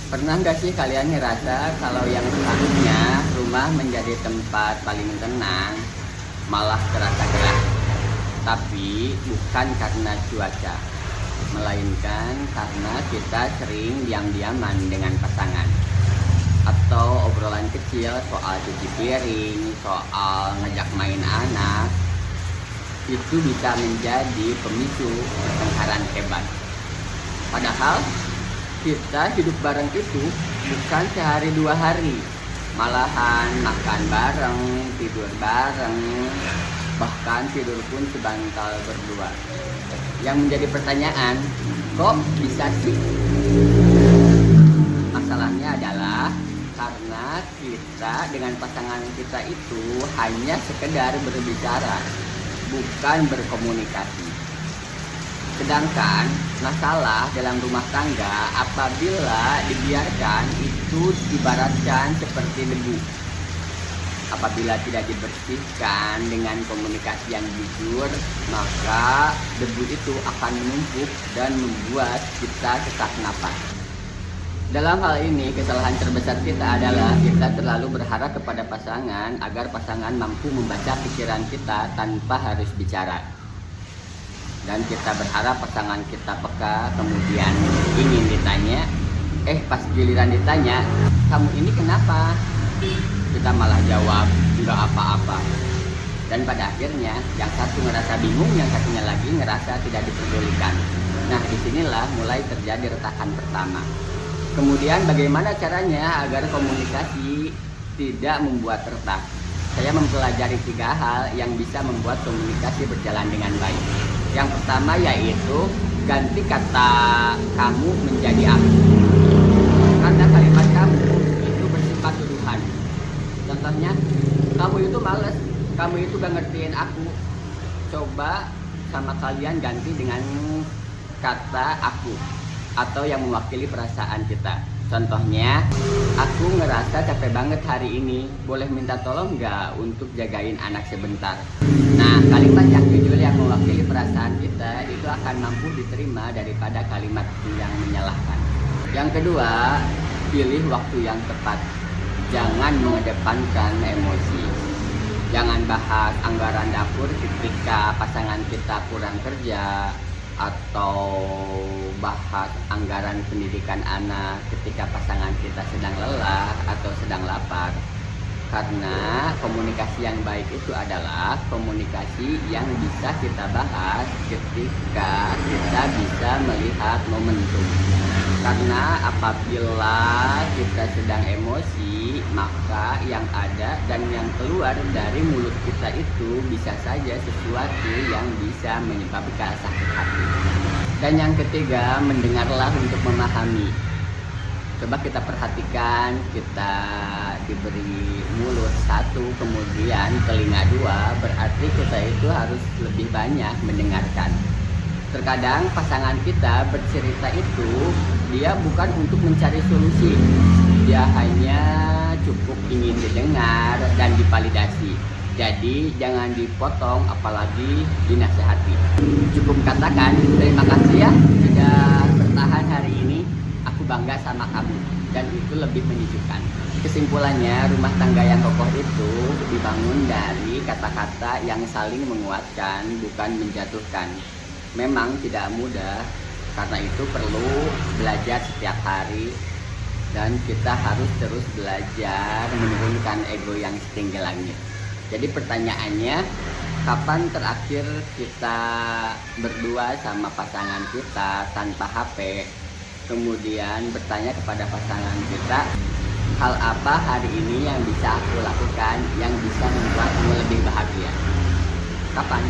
Pernah nggak sih kalian ngerasa kalau yang seharusnya rumah menjadi tempat paling tenang, malah terasa gerah? Tapi bukan karena cuaca, melainkan karena kita sering diam-diaman dengan pasangan. Atau obrolan kecil soal cuci piring, soal ngajak main anak, itu bisa menjadi pemicu pertengkaran hebat. Padahal kita hidup bareng itu bukan sehari dua hari, malahan makan bareng, tidur bareng, bahkan tidur pun sebantal berdua. Yang menjadi pertanyaan, kok bisa sih? Masalahnya adalah karena kita dengan pasangan kita itu hanya sekedar berbicara, bukan berkomunikasi. Sedangkan masalah dalam rumah tangga apabila dibiarkan itu ibaratkan seperti debu. Apabila tidak dibersihkan dengan komunikasi yang jujur, maka debu itu akan menumpuk dan membuat kita sesak napas. Dalam hal ini, kesalahan terbesar kita adalah kita terlalu berharap kepada pasangan agar pasangan mampu membaca pikiran kita tanpa harus bicara. Dan kita berharap pasangan kita peka, kemudian ingin ditanya, pas giliran ditanya, kamu ini kenapa? Kita malah jawab, enggak apa-apa. Dan pada akhirnya, yang satu ngerasa bingung, yang satunya lagi ngerasa tidak diperdulikan. Nah, disinilah mulai terjadi retakan pertama. Kemudian bagaimana caranya agar komunikasi tidak membuat retak? Saya mempelajari 3 hal yang bisa membuat komunikasi berjalan dengan baik. Yang pertama yaitu ganti kata kamu menjadi aku. Karena kalimat kamu itu bersifat tuduhan. Contohnya, kamu itu males, kamu itu gak ngertiin aku. Coba sama kalian ganti dengan kata aku atau yang mewakili perasaan kita. Contohnya, aku ngerasa capek banget hari ini, boleh minta tolong nggak untuk jagain anak sebentar? Nah, kalimat yang jujur yang mewakili perasaan kita itu akan mampu diterima daripada kalimat yang menyalahkan. Yang kedua, pilih waktu yang tepat. Jangan mengedepankan emosi. Jangan bahas anggaran dapur ketika pasangan kita kurang kerja, atau bahas anggaran pendidikan anak ketika pasangan kita sedang lelah atau sedang lapar. Karena komunikasi yang baik itu adalah komunikasi yang bisa kita bahas ketika kita bisa melihat momentum. Karena apabila kita sedang emosi, maka yang ada dan yang keluar dari mulut kita itu bisa saja sesuatu yang bisa menyebabkan sakit hati. Dan yang ketiga, mendengarlah untuk memahami. Coba kita perhatikan, kita diberi mulut 1, kemudian telinga 2, berarti kita itu harus lebih banyak mendengarkan. Terkadang pasangan kita bercerita itu dia bukan untuk mencari solusi, dia hanya cukup ingin didengar dan divalidasi. Jadi jangan dipotong, apalagi dinasehati. Cukup katakan terima kasih ya sudah bertahan hari ini, aku bangga sama kamu, dan itu lebih menyejukkan. Kesimpulannya, rumah tangga yang kokoh itu dibangun dari kata-kata yang saling menguatkan, bukan menjatuhkan. Memang tidak mudah, karena itu perlu belajar setiap hari, dan kita harus terus belajar menurunkan ego yang setinggi langit. Jadi pertanyaannya, kapan terakhir kita berdua sama pasangan kita tanpa HP, kemudian bertanya kepada pasangan kita, hal apa hari ini yang bisa aku lakukan yang bisa membuatmu lebih bahagia? Kapan?